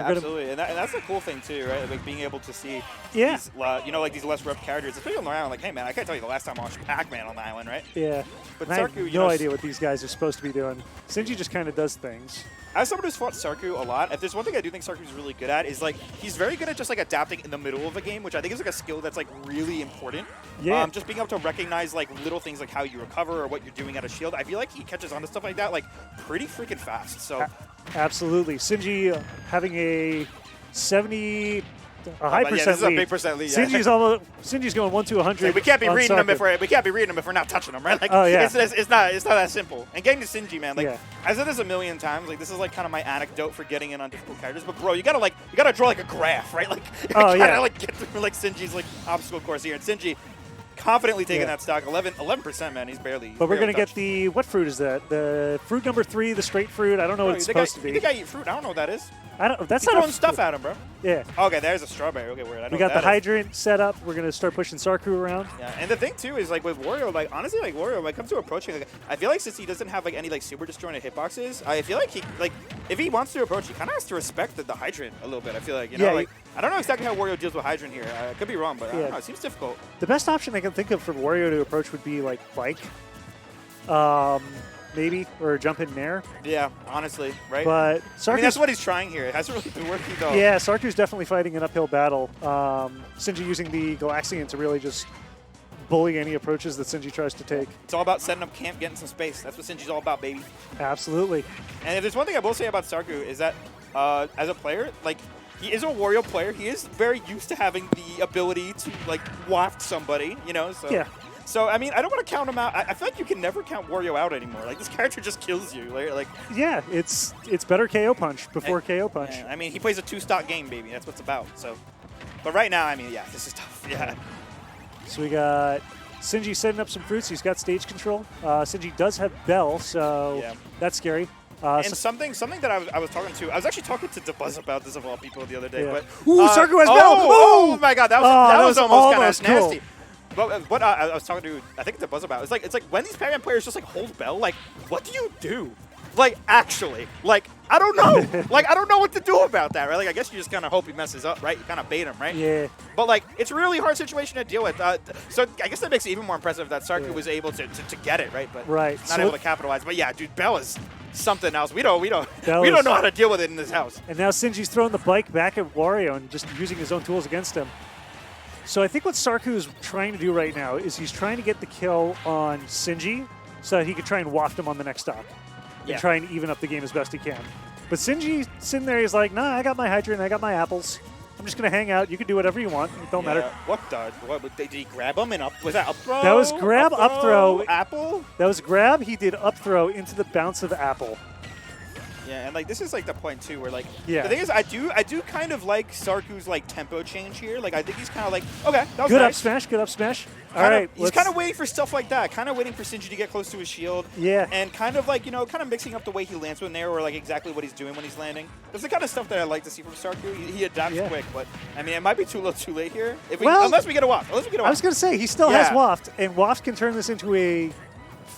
Absolutely, and that's a cool thing too, right? Like being able to see these, like these less rep characters, especially on the island. Like, hey man, I can't tell you the last time I watched Pac-Man on the island, right? Yeah. But and Sarku, I have no idea what these guys are supposed to be doing. Sinji just kind of does things. As someone who's fought Sarku a lot, if there's one thing I do think Sarku's really good at is like he's very good at just like adapting in the middle of a game, which I think is like a skill that's like really important. Yeah. Just being able to recognize like little things like how you recover or what you're doing at a shield. I feel like he catches on to stuff like that like pretty freaking fast. So absolutely, Sinji having a 70. A high percent this is lead. a big percent lead. Yeah. Sinji's going 1 to 100. Like, we can't be reading them if we're not touching them, right? Like, oh yeah. It's not that simple. And getting to Sinji, man, like I said this a million times. Like this is like kind of my anecdote for getting in on difficult characters. But bro, you gotta draw like a graph, right? Like like get through like Sinji's like obstacle course here. And Sinji confidently taking that stock. 11%, man. He's barely. But we're gonna get the what fruit is that? The fruit number 3, the straight fruit. I don't know what it's supposed to be. You think I eat fruit? I don't know what that is. That's He's not throwing stuff at him, bro. Yeah. Okay, there's a strawberry. Okay, weird. We got the hydrant set up. We're gonna start pushing Sarku around. Yeah, and the thing too is like with Wario, like honestly, like Wario, when it comes to approaching, like, I feel like since he doesn't have like any like super disjointed hitboxes, I feel like he like if he wants to approach, he kind of has to respect the hydrant a little bit. I feel like like I don't know exactly how Wario deals with hydrant here. I could be wrong, but I don't know. It seems difficult. The best option I can think of for Wario to approach would be like bike. Maybe, or jump in there. Yeah, honestly, right? But Sarku's, that's what he's trying here. It hasn't really been working, though. Yeah, Sarku's definitely fighting an uphill battle. Sinji using the Galaxian to really just bully any approaches that Sinji tries to take. It's all about setting up camp, getting some space. That's what Sinji's all about, baby. Absolutely. And if there's one thing I will say about Sarku is that as a player, like, he is a Wario player. He is very used to having the ability to, like, waft somebody, so... Yeah. So, I mean, I don't want to count him out. I feel like you can never count Wario out anymore. Like, this character just kills you. Like yeah, it's better KO punch before KO punch. I mean, he plays a two-stock game, baby. That's what it's about. So, but right now, I mean, yeah, this is tough. Yeah. So we got Sinji setting up some fruits. He's got stage control. Sinji does have Bell, so that's scary. And something that I was talking to, I was actually talking to DeBuzz about this of all people the other day. Yeah. But Sarku has Bell! Oh my God, that was almost kind of nasty. Cool. But what I was talking to, I think it's DeBuzz about, it's like when these Pac-Man players just like hold Bell, like what do you do? Like actually, like I don't know, like I don't know what to do about that, right? Like I guess you just kind of hope he messes up, right? You kind of bait him, right? Yeah. But like it's a really hard situation to deal with. So I guess that makes it even more impressive that Sarku was able to get it, right? But not able to capitalize. But yeah, dude, Bell is something else. We don't know how to deal with it in this house. And now Sinji's throwing the bike back at Wario and just using his own tools against him. So I think what Sarku is trying to do right now is he's trying to get the kill on Sinji so that he can try and waft him on the next stock and try and even up the game as best he can. But Sinji sitting there, he's like, nah, I got my hydrant, I got my apples. I'm just going to hang out. You can do whatever you want. It don't matter. What did he grab him and up? Was that up throw? That was grab, up throw. Apple? That was grab. He did up throw into the bounce of apple. Yeah, and like this is like the point too, where like the thing is, I do kind of like Sarku's like tempo change here. Like I think he's kind of like, okay, that was good nice. up smash, good up smash. All kind right, of, he's kind of waiting for stuff like that. Kind of waiting for Sinji to get close to his shield. Yeah. And kind of like kind of mixing up the way he lands when there, or like exactly what he's doing when he's landing. That's the kind of stuff that I like to see from Sarku. He adapts quick, but I mean, it might be too little, too late here. If we, unless we get a waft. I was gonna say he still has waft, and waft can turn this into a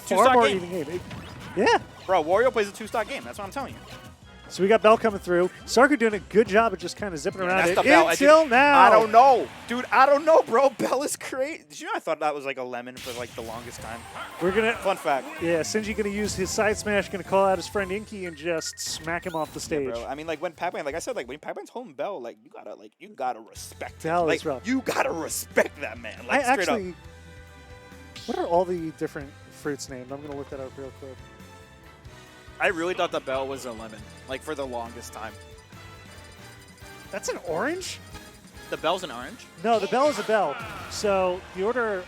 far more even game. Yeah. Bro, Wario plays a two-stock game. That's what I'm telling you. So we got Bell coming through. Sarku doing a good job of just kind of zipping around it until now. I don't know. Dude, I don't know, bro. Bell is crazy. Did you know I thought that was like a lemon for like the longest time? Fun fact. Yeah, Sinji going to use his side smash, going to call out his friend Inky and just smack him off the stage. Yeah, bro. I mean, like when Pac-Man, like I said, like when Pac-Man's holding Bell, like you gotta respect Bell him. is rough. You gotta respect that man. Like straight up. What are all the different fruits named? I'm going to look that up real quick. I really thought the Bell was a lemon, like for the longest time. That's an orange? The Bell's an orange? No, the Bell is a Bell. So the order,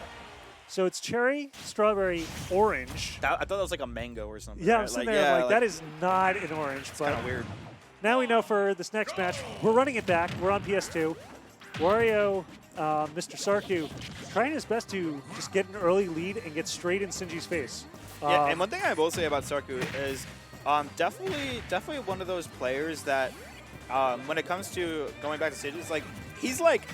so it's cherry, strawberry, orange. I thought that was like a mango or something. Yeah, right? I'm sitting there like, that is not an orange. It's kind of weird. Now we know for this next match, we're running it back. We're on PS2. Wario, Mr. Sarku, trying his best to just get an early lead and get straight in Sinji's face. Yeah, and one thing I will say about Sarku is definitely one of those players that when it comes to going back to stages, like he's like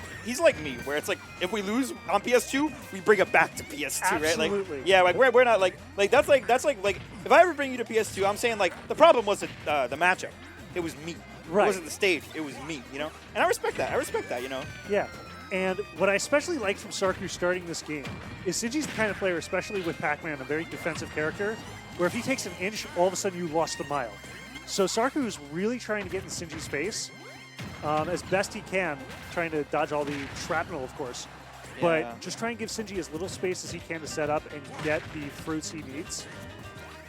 me, where it's like if we lose on PS2, we bring it back to PS2, right? Like, yeah, like we're not like that's like if I ever bring you to PS2, I'm saying like the problem wasn't the matchup, it was me. Right. It wasn't the stage. It was me, you know? And I respect that. I respect that, you know? Yeah. And what I especially like from Sarku starting this game is Sinji's the kind of player, especially with Pac-Man, a very defensive character, where if he takes an inch, all of a sudden you lost a mile. So Sarku is really trying to get in Sinji's face as best he can, trying to dodge all the shrapnel, of course. Yeah. But just try and give Sinji as little space as he can to set up and get the fruits he needs.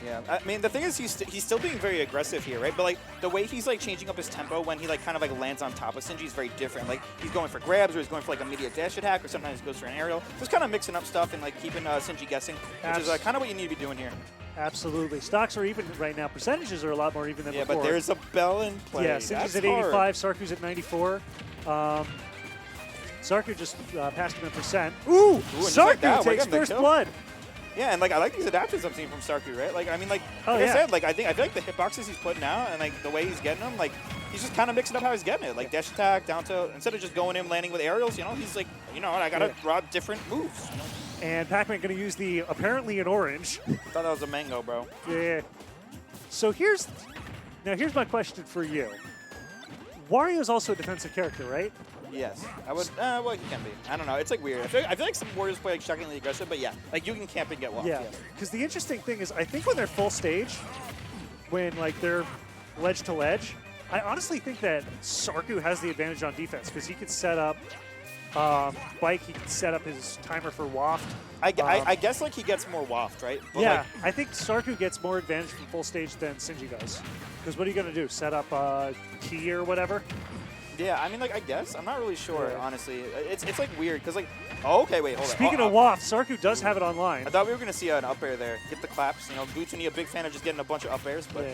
Yeah, I mean, the thing is he's still being very aggressive here, right? But, like, the way he's, like, changing up his tempo when he, like, kind of, like, lands on top of Sinji is very different. Like, he's going for grabs or he's going for, like, immediate dash attack or sometimes he goes for an aerial. Just kind of mixing up stuff and, like, keeping Sinji guessing, which is kind of what you need to be doing here. Absolutely. Stocks are even right now. Percentages are a lot more even than before. Yeah, but there's a bell in play. Yeah, Sinji's at 85, Sarku's at 94. Sarku just passed him in percent. Ooh, Sarku takes first blood. Yeah, and like I like these adapters I'm seeing from Sarku, right? Like I mean, like, I said, like I feel like the hitboxes he's putting out and like the way he's getting them, like he's just kind of mixing up how he's getting it. Like dash attack, down to instead of just going in landing with aerials, you know, he's like, you know, I gotta draw different moves. You know? And Pac-Man gonna use the apparently an orange. I thought that was a mango, bro. Yeah. So here's my question for you. Wario is also a defensive character, right? Yes, I would. Well, he can be. I don't know. It's like weird. I feel like some warriors play like shockingly aggressive, but yeah, like you can camp and get walked. Yeah. Because the interesting thing is, I think when they're full stage, when like they're ledge to ledge, I honestly think that Sarku has the advantage on defense because he could set up Bike. He could set up his timer for waft. I guess like he gets more waft, right? But yeah, like, I think Sarku gets more advantage from full stage than Sinji does. Because what are you gonna do? Set up key or whatever? Yeah, I mean, like, I guess. I'm not really sure, honestly. It's like, weird, because, like, oh, okay, wait, hold on. Speaking of waft, Sarku does have it online. I thought we were going to see an up air there. Get the claps. You know, Bootsuni, a big fan of just getting a bunch of up airs, but... Yeah.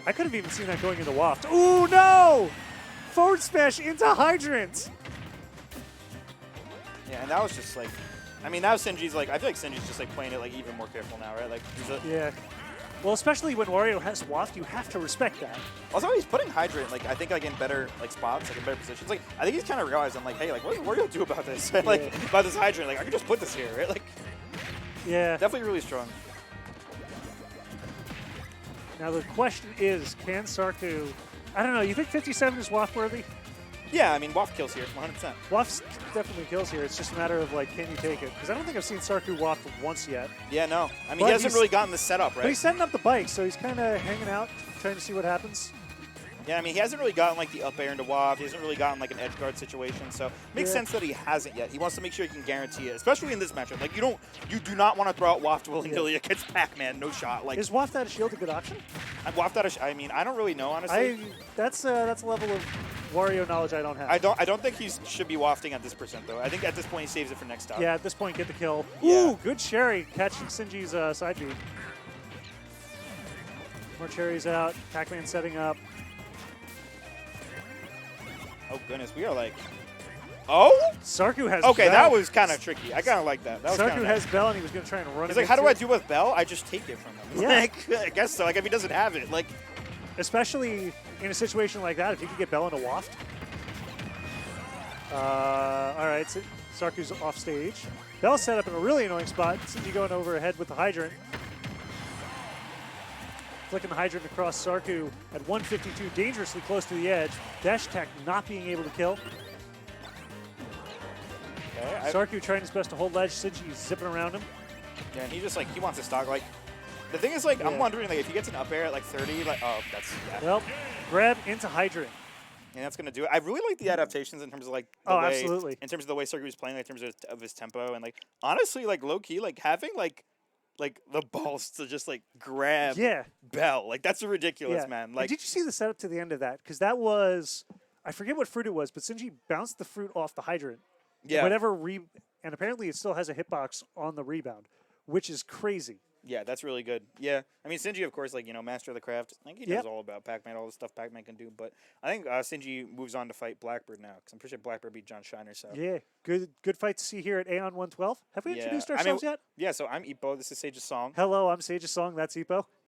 I could have even seen that going into waft. Ooh, no! Forward smash into hydrant! Yeah, and that was just, like... I mean, now Sinji's, like... I feel like Sinji's just, like, playing it, like, even more careful now, right? Like, yeah. Well, especially when Wario has waft, you have to respect that. Also, he's putting Hydrant, like, I think, like, in better, like, spots, like, in better positions. Like, I think he's kind of realizing, like, hey, like, what does Wario do about this? Like, about this Hydrant? Like, I can just put this here, right? Like, yeah. Definitely really strong. Now, the question is, can Sarku... I don't know, you think 57 is waft-worthy? Yeah, I mean, waft kills here, 100%. Waft definitely kills here. It's just a matter of, like, can you take it? Because I don't think I've seen Sarku waft once yet. Yeah, no. I mean, he hasn't really gotten the setup, right? But he's setting up the bike, so he's kind of hanging out, trying to see what happens. Yeah, I mean, he hasn't really gotten, like, the up air into waft. He hasn't really gotten, like, an edge guard situation. So it makes sense that he hasn't yet. He wants to make sure he can guarantee it, especially in this matchup. Like, you do not want to throw out waft willy-nilly against Pac-Man. No shot. Like, is waft out of shield a good option? Waft out of I mean, I don't really know, honestly. That's a level of Wario knowledge I don't have. I don't think he should be wafting at this percent, though. I think at this point he saves it for next time. Yeah, at this point, get the kill. Yeah. Ooh, good cherry. Catching Sinji's side beat. More cherries out. Pac-Man setting up. Oh, goodness. We are like... Oh? Sarku has Okay, Bell. that was kind of tricky. I kind of like that. Sarku has Bell, and he was going to try and run He's it like, how do I do with Bell? I just take it from him. Yeah. Like, I guess so. Like, if he doesn't have it, like... Especially in a situation like that, if you could get Bell into waft. All right, so Sarku's off stage. Bell set up in a really annoying spot. Sinji going over ahead with the hydrant. Flicking the hydrant across Sarku at 152, dangerously close to the edge. Dash attack not being able to kill. Okay, Sarku trying his best to hold ledge. Sinji zipping around him. Yeah, and he just, like, he wants to stock, like... The thing is, like, I'm wondering, like, if he gets an up air at, like, 30, like, oh, that's... Yeah. Well, grab into hydrant. And that's going to do it. I really like the adaptations in terms of, like, the way... Absolutely. In terms of the way Sarku's playing, like, in terms of his tempo. And, like, honestly, like, low-key, like, having, like the balls to just, like, grab Bell. Like, that's ridiculous, man. Like, and did you see the setup to the end of that? Because that was... I forget what fruit it was, but Sinji bounced the fruit off the hydrant. Yeah. And apparently it still has a hitbox on the rebound, which is crazy. Yeah, that's really good. Yeah. I mean, Sinji, of course, like, you know, master of the craft. I think he knows all about Pac-Man, all the stuff Pac-Man can do. But I think Sinji moves on to fight Blackbird now, because I'm pretty sure Blackbird beat John Shiner. So yeah, good fight to see here at AON112. Have we introduced ourselves yet? Yeah, so I'm Ippo. This is Sage's Song. Hello, I'm Sage's Song. That's Ippo.